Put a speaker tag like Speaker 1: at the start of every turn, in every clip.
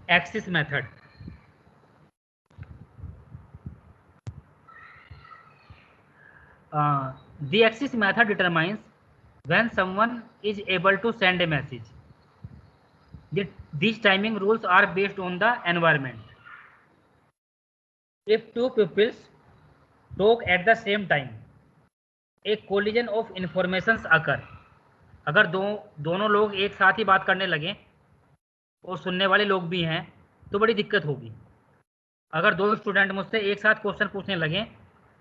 Speaker 1: Axis method. The axis method determines when someone is able to send a message. These timing rules are based on the environment. If two pupils talk at the same time, a collision of informations occur. अगर दोनों लोग एक साथ ही बात करने लगे और सुनने वाले लोग भी हैं तो बड़ी दिक्कत होगी। अगर दो स्टूडेंट मुझसे एक साथ क्वेश्चन पूछने लगे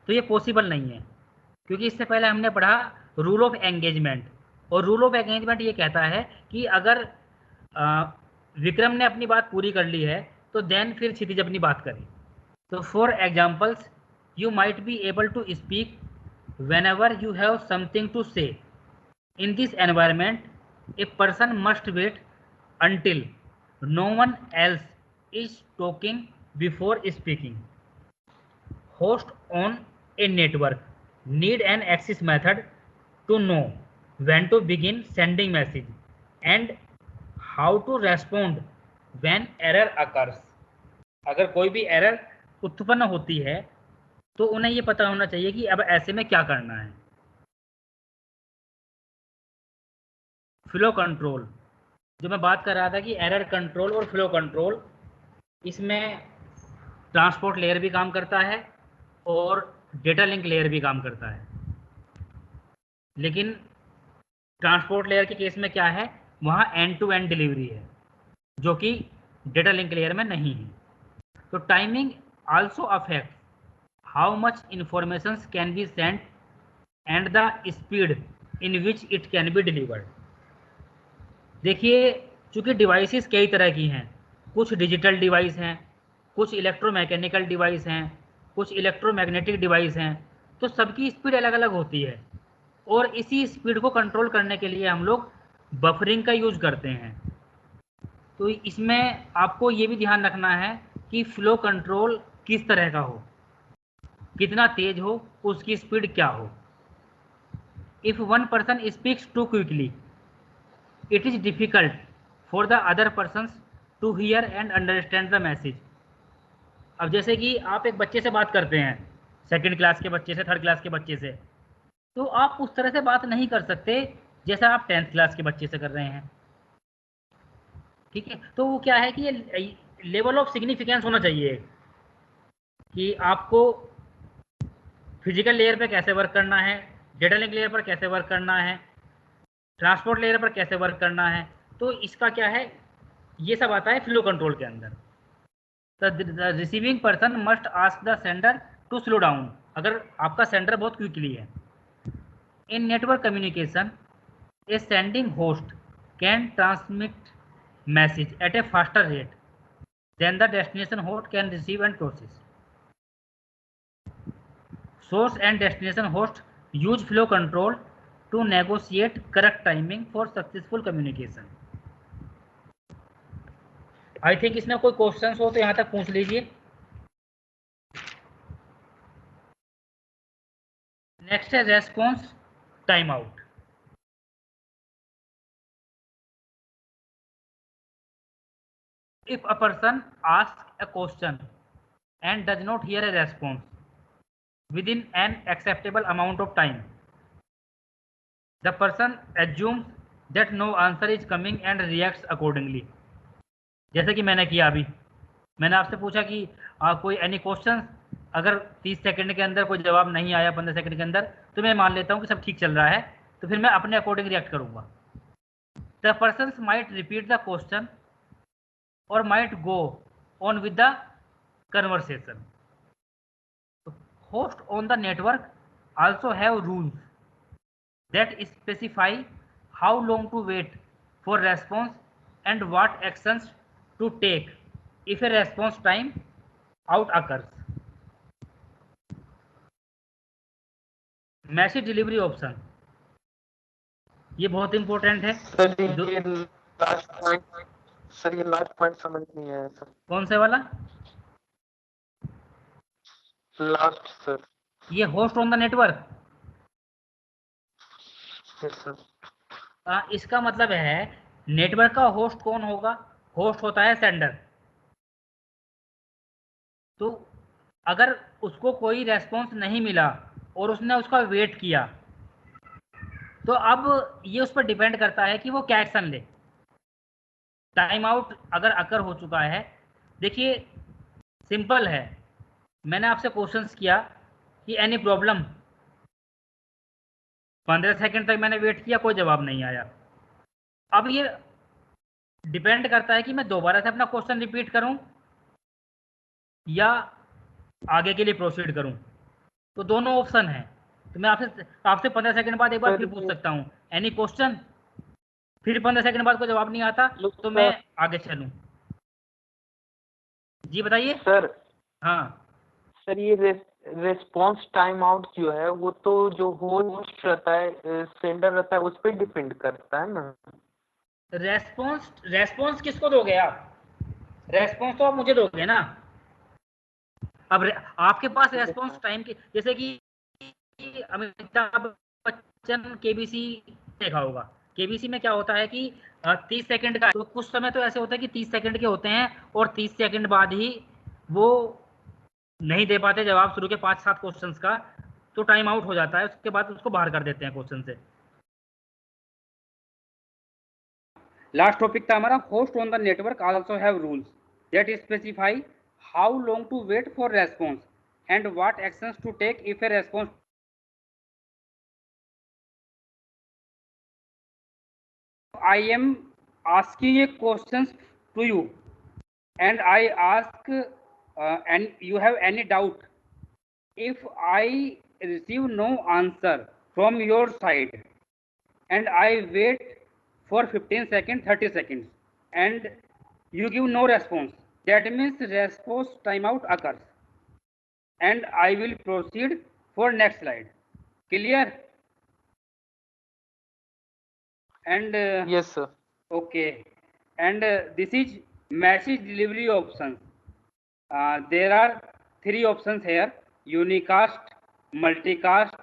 Speaker 1: तो ये पॉसिबल नहीं है, क्योंकि इससे पहले हमने पढ़ा रूल ऑफ एंगेजमेंट, और रूल ऑफ एंगेजमेंट ये कहता है कि अगर विक्रम ने अपनी बात पूरी कर ली है तो देन फिर क्षितिज अपनी बात करे। तो for examples, you might be able to speak whenever you have something to say. In this environment a person must wait until no one else is talking before speaking. Host on a network need an access method to know when to begin sending message and how to respond when error occurs. अगर कोई भी error उत्पन्न होती है तो उन्हें ये पता होना चाहिए कि अब ऐसे में क्या करना है। फ्लो कंट्रोल, जो मैं बात कर रहा था कि एरर कंट्रोल और फ्लो कंट्रोल, इसमें ट्रांसपोर्ट लेयर भी काम करता है और डेटा लिंक लेयर भी काम करता है। लेकिन ट्रांसपोर्ट लेयर के केस में क्या है, वहाँ एंड टू एंड डिलीवरी है, जो कि डेटा लिंक लेयर में नहीं है। तो timing also affect how much information can be sent and the speed in which it can be delivered. देखिए, चूंकि डिवाइसेस कई तरह की हैं, कुछ डिजिटल डिवाइस हैं, कुछ इलेक्ट्रोमैकेनिकल डिवाइस हैं, कुछ इलेक्ट्रोमैग्नेटिक डिवाइस हैं, तो सबकी स्पीड अलग अलग होती है, और इसी स्पीड को कंट्रोल करने के लिए हम लोग बफरिंग का यूज करते हैं। तो इसमें आपको ये भी ध्यान रखना है कि फ्लो कंट्रोल किस तरह का हो, कितना तेज हो, उसकी स्पीड क्या हो। If one person speaks too quickly, it is difficult for the other persons to hear and understand the message. अब जैसे कि आप एक बच्चे से बात करते हैं, सेकंड क्लास के बच्चे से, थर्ड क्लास के बच्चे से, तो आप उस तरह से बात नहीं कर सकते जैसा आप 10th क्लास के बच्चे से कर रहे हैं। ठीक है, तो वो क्या है कि ये लेवल ऑफ सिग्निफिकेंस होना चाहिए कि आपको फिजिकल लेयर पे कैसे वर्क करना है, डेटा लिंक लेयर पर कैसे वर्क करना है, ट्रांसपोर्ट लेयर पर कैसे वर्क करना है। तो इसका क्या है, ये सब आता है फ्लो कंट्रोल के अंदर। The receiving person must ask the sender to slow down, अगर आपका सेंडर बहुत क्विकली है। In network communication a sending host can transmit message at a faster rate than the destination host can receive and process. Source and destination host use flow control to negotiate correct timing for successful communication. I think इसमें कोई question हो तो यहाँ तक पूछ लीजिए। Next है response time out. If a person ask a question and does not here a response within an acceptable amount of time, the person assumes that no answer is coming and reacts accordingly. जैसे कि मैंने किया अभी, मैंने आपसे पूछा कि कोई एनी क्वेश्चन, अगर 30 सेकंड के अंदर कोई जवाब नहीं आया, 15 सेकंड के अंदर, तो मैं मान लेता हूँ कि सब ठीक चल रहा है, तो फिर मैं अपने अकॉर्डिंग रिएक्ट करूँगा। The person might repeat the question और might go on with the conversation. Host on the network also have rules that specify how long to wait for response and what actions to take if a response time out occurs. Message delivery option, ये बहुत important है।
Speaker 2: Sir ये last point, sir ये last point समझ नहीं आया sir.
Speaker 1: कौन से वाला?
Speaker 2: लास्ट सर,
Speaker 1: ये host on the network.
Speaker 2: Yes sir.
Speaker 1: इसका मतलब है नेटवर्क का होस्ट कौन होगा? होस्ट होता है सेंडर, तो अगर उसको कोई रेस्पॉन्स नहीं मिला और उसने उसका वेट किया, तो अब ये उस पर डिपेंड करता है कि वो क्या एक्शन ले। टाइम आउट अगर अकर हो चुका है, देखिए सिंपल है, मैंने आपसे क्वेश्चंस किया कि एनी प्रॉब्लम, 15 सेकंड तक मैंने वेट किया, कोई जवाब नहीं आया। अब ये डिपेंड करता है कि मैं दोबारा से अपना क्वेश्चन रिपीट करूं या आगे के लिए प्रोसीड करूं। तो दोनों ऑप्शन हैं। तो मैं आपसे 15 सेकंड बाद एक बार
Speaker 2: सर
Speaker 1: फिर पूछ
Speaker 2: ये
Speaker 1: सकता हूं एनी क्वेश्चन, फिर 15 सेकंड बाद कोई जवाब नहीं आता तो मैं
Speaker 2: सर
Speaker 1: आगे चलूं। जी बताइए।
Speaker 2: सर
Speaker 1: हाँ,
Speaker 2: सर ये रेस्पॉन्स टाइम आउट जो है वो तो जो होस्ट रहता है, सेंडर रहता है, उस पर डिपेंड करता है ना।
Speaker 1: रेस्पॉन्स किसको दोगे आप? रेस्पॉन्स तो आप मुझे दोगे ना। अब आपके पास रेस्पॉन्स टाइम की, जैसे कि अमिताभ बच्चन केबीसी देखा होगा, केबीसी में क्या होता है कि 30 सेकंड का, तो कुछ समय तो ऐसे होता है कि 30 सेकंड के होते हैं और 30 सेकंड बाद ही वो नहीं दे पाते जवाब शुरू के 5-7 क्वेश्चंस का, तो टाइम आउट हो जाता है, उसके बाद उसको बाहर कर देते हैं क्वेश्चन से। लास्ट टॉपिक था हमारा, host on the network also have rules that specify how long to wait for response and what actions to take if a response. I am asking a questions to you and I ask and you have any doubt. If I receive no answer from your side and I wait for 15 seconds, 30 seconds and you give no response, that means response timeout occurs and I will proceed for next slide. Clear? And
Speaker 2: Yes sir.
Speaker 1: okay, and this is message delivery options. There are 3 options here: unicast, multicast,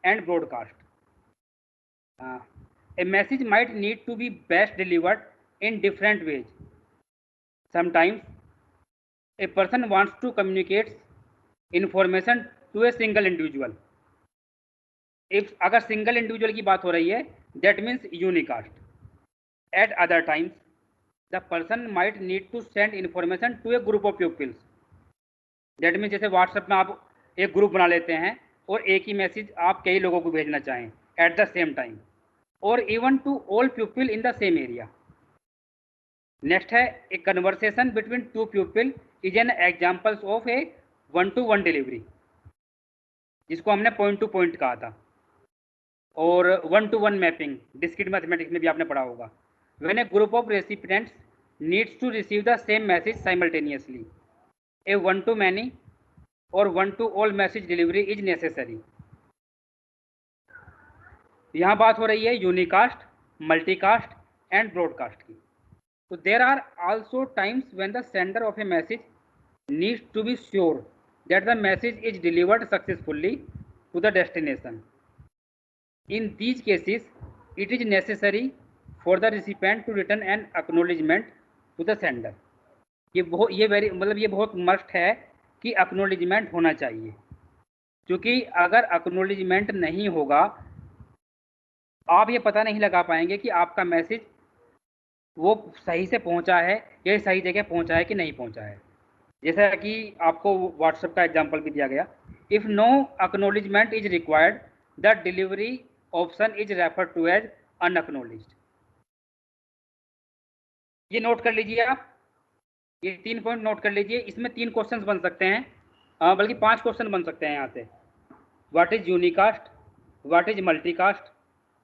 Speaker 1: and broadcast. Uh, a message might need to be best delivered in different ways. Sometimes a person wants to communicate information to a single individual. If अगर single individual की बात हो रही है, that means unicast. At other times, the person might need to send information to a group of pupils. That means जैसे WhatsApp में आप एक ग्रुप बना लेते हैं और एक ही मैसेज आप कई लोगों को भेजना चाहें एट द सेम टाइम, और even to all people in the same area. Next है a conversation between 2 people is an examples of a 1-to-1 delivery, जिसको हमने पॉइंट टू पॉइंट कहा था, और 1-to-1 मैपिंग डिस्क्रीट मैथमेटिक्स में भी आपने पढ़ा होगा। When a group of recipients needs to receive the same message simultaneously, a 1-to-many और 1-to-all message delivery is necessary. यहाँ बात हो रही है यूनिकास्ट, मल्टीकास्ट एंड ब्रॉडकास्ट की। तो there are also times when the sender of a message needs to be sure that the message is delivered successfully to the destination. In these cases it is necessary for the recipient to return an acknowledgement to the sender. ये very मतलब ये बहुत must है कि acknowledgement होना चाहिए, क्योंकि अगर एक्नॉलेजमेंट नहीं होगा आप ये पता नहीं लगा पाएंगे कि आपका मैसेज वो सही से पहुंचा है या सही जगह पहुंचा है कि नहीं पहुंचा है। जैसा कि आपको व्हाट्सएप का एग्जांपल भी दिया गया, if no acknowledgement is required the delivery option is refer to as unacknowledged. ये नोट कर लीजिए आप, ये 3 पॉइंट नोट कर लीजिए। इसमें 3 क्वेश्चंस बन सकते हैं, बल्कि 5 क्वेश्चन बन सकते हैं यहाँ से। What is unicast, what is multicast,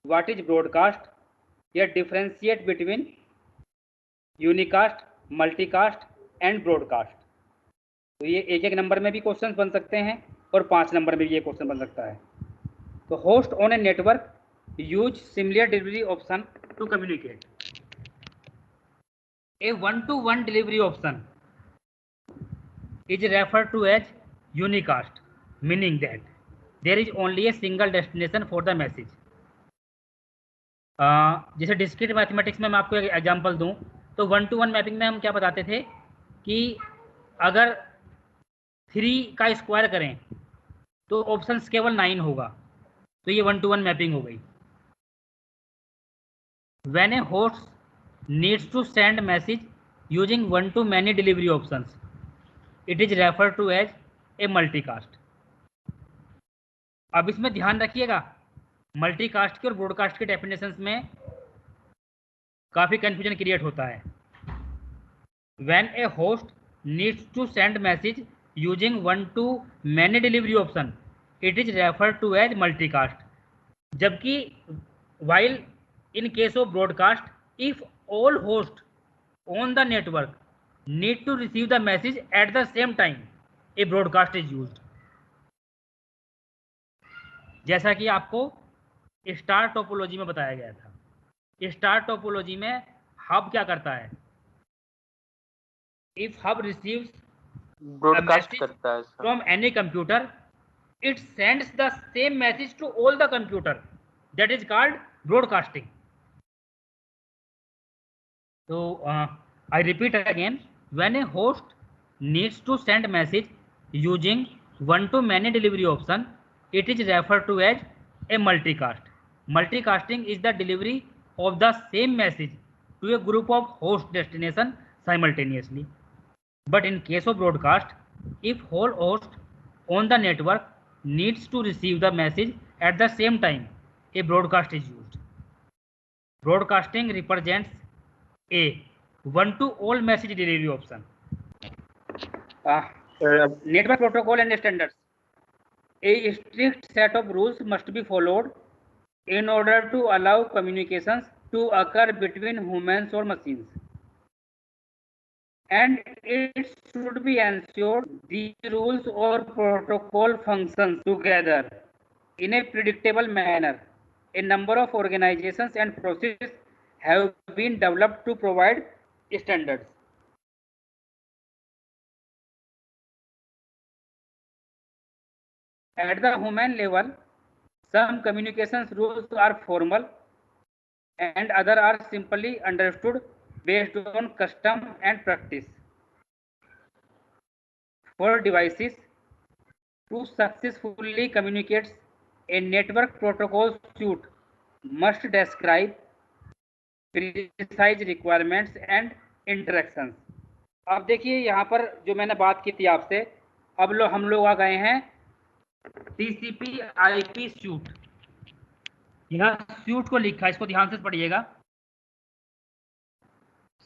Speaker 1: what is broadcast, या differentiate between unicast, multicast and broadcast. तो ये एक नंबर में भी क्वेश्चन बन सकते हैं और 5 नंबर में भी ये क्वेश्चन बन सकता है। तो host on a network use similar delivery option to communicate. A 1-to-1 delivery option is referred to as unicast, meaning that there is only a single destination for the message. जैसे discrete mathematics में मैं आपको एक example दूं, तो 1-to-1 mapping में हम क्या बताते थे कि अगर 3 का स्क्वायर करें तो ऑप्शंस केवल 9 होगा, तो ये 1-to-1 मैपिंग हो गई। When a host needs to send message using 1-to-many delivery options, it is refer to as a multicast. अब इसमें ध्यान रखिएगा, मल्टीकास्ट की और ब्रॉडकास्ट की डेफिनेशंस में काफ़ी कंफ्यूजन क्रिएट होता है। When a host needs to send message using 1-to-many delivery option, it is refer to as multicast. जबकि while in case of broadcast, if all hosts on the network need to receive the message at the same time, a broadcast is used। जैसा कि आपको star topology में बताया गया था, star topology में hub क्या करता है, इफ हब रिसीव्स
Speaker 2: ब्रॉडकास्ट करता है
Speaker 1: from any computer, it sends the same message to all the computer, that is called broadcasting। So I repeat again, when a host needs to send message using 1-to-many delivery option, it is referred to as a multicast। Multicasting is the delivery of the same message to a group of host destination simultaneously। But in case of broadcast, if whole host on the network needs to receive the message at the same time, a broadcast is used। Broadcasting represents a one-to-all message delivery option। Network protocol and standards। A strict set of rules must be followed in order to allow communications to occur between humans or machines, and it should be ensured these rules or protocol functions together in a predictable manner। A number of organizations and processes have been developed to provide standards। At the human level, some communications rules are formal and others are simply understood based on custom and practice। For devices to successfully communicate, a network protocol suite must describe precise requirements and interactions। अब देखिए यहाँ पर जो मैंने बात की थी आपसे, अब हम लोग आ गए हैं टीसीपी आईपी सूट। यहाँ सूट को लिखा है, इसको ध्यान से पढ़िएगा,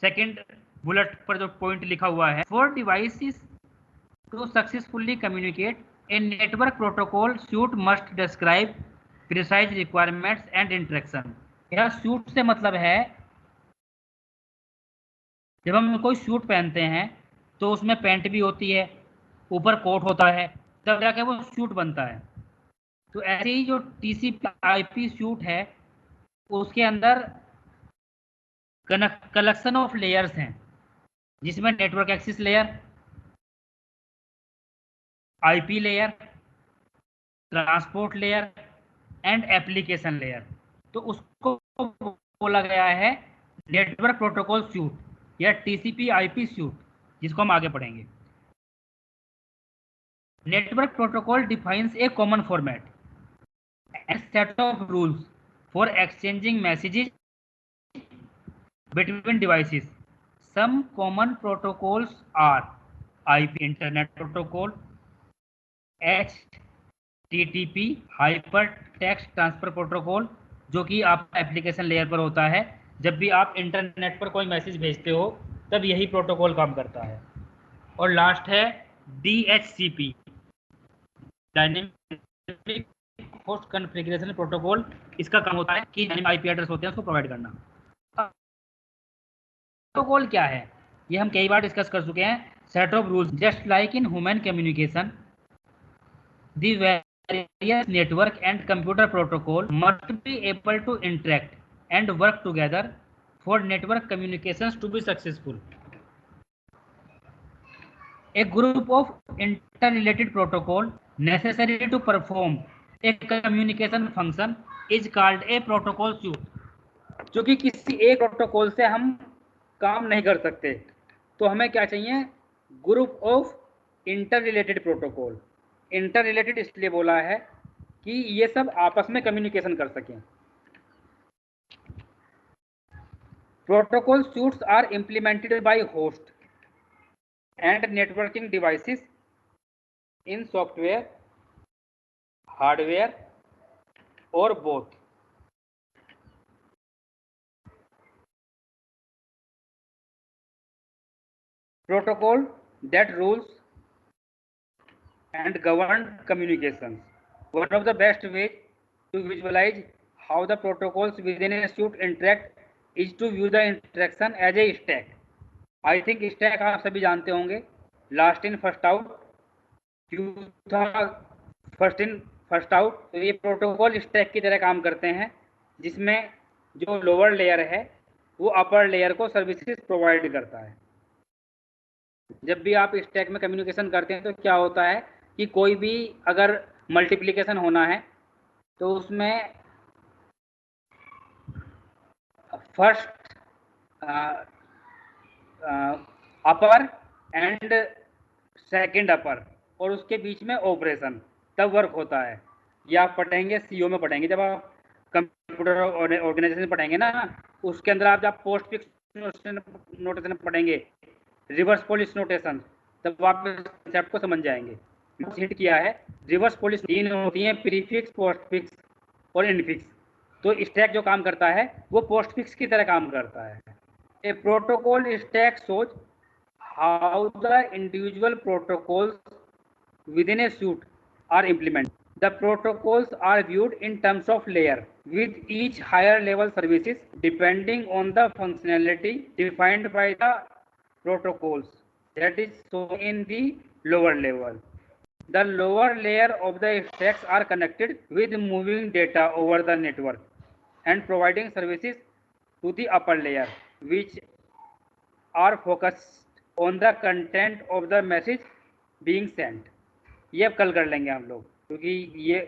Speaker 1: सेकंड बुलेट पर जो पॉइंट लिखा हुआ है, for devices to successfully communicate a network protocol suite must describe precise requirements and interaction. यह सूट से मतलब है, जब हम कोई सूट पहनते हैं तो उसमें पैंट भी होती है, ऊपर कोट होता है, तब जाके वो सूट बनता है। तो ऐसे ही जो टीसीपी आईपी सूट है उसके अंदर कलेक्शन ऑफ लेयर्स हैं, जिसमें network access layer, IP layer, transport layer and application layer. तो उसको बोला गया है नेटवर्क प्रोटोकॉल सूट या टीसीपी आईपी सूट, जिसको हम आगे पढ़ेंगे। Network protocol defines a common format and set of rules for exchanging messages between devices। Some common protocols are IP Internet Protocol, HTTP Hypertext Transfer Protocol, जो कि आपका application layer पर होता है। जब भी आप इंटरनेट पर कोई मैसेज भेजते हो तब यही प्रोटोकॉल काम करता है। और लास्ट है DHCP, dynamic host configuration protocol. इसका काम होता है कि IP एड्रेस होते हैं उसको प्रोवाइड करना। प्रोटोकॉल क्या है, ये हम कई बार डिस्कस कर चुके हैं। Set of rules, just like in human communication, the various network and computer protocol must be able to interact and work together for network communications to be successful. A group of interrelated protocol necessary to perform a communication function is called a protocol suite. क्योंकि किसी एक protocol से हम काम नहीं कर सकते, तो हमें क्या चाहिए, group of inter related protocol. Inter related इसलिए बोला है कि ये सब आपस में कम्युनिकेशन कर सकें। Protocol suites are implemented by host and networking devices in software, hardware और both. Protocol that rules and govern communications. One of the best ways to visualize how the protocols within a suite interact is to view the interaction as a stack. I think stack आप सभी जानते होंगे, last in first out, Q था first in first out. तो ये protocol stack की तरह काम करते हैं, जिसमें जो लोअर लेयर है वो अपर लेयर को सर्विसेज प्रोवाइड करता है। जब भी आप स्टैक में कम्युनिकेशन करते हैं तो क्या होता है कि कोई भी अगर मल्टीप्लिकेशन होना है तो उसमें फर्स्ट अपर एंड सेकंड अपर और उसके बीच में ऑपरेशन तब वर्क होता है। ये आप पढ़ेंगे सीओ में पढ़ेंगे, जब आप कंप्यूटर ऑर्गेनाइजेशन पढ़ेंगे ना, उसके अंदर आप जब पोस्ट फिक्स नोटेशन पढ़ेंगे, रिवर्स पॉलिश नोटेशन, तब आप कंसेप्ट को समझ जाएंगे। हिट किया है, रिवर्स पॉलिश तीन होती हैं, प्रीफिक्स, पोस्टफिक्स और इनफिक्स। तो स्टैक जो काम करता है वो पोस्टफिक्स की तरह काम करता है। A protocol stack shows how the individual protocols within a suite are implemented. The protocols are viewed in terms of layer, with each higher level services depending on the functionality defined by the protocols that is shown in the lower level. The lower layer of the stacks are connected with moving data over the network and providing services to the upper layer, which are focused on the content of the message being sent. ये अब कल कर लेंगे हम लोग, क्योंकि ये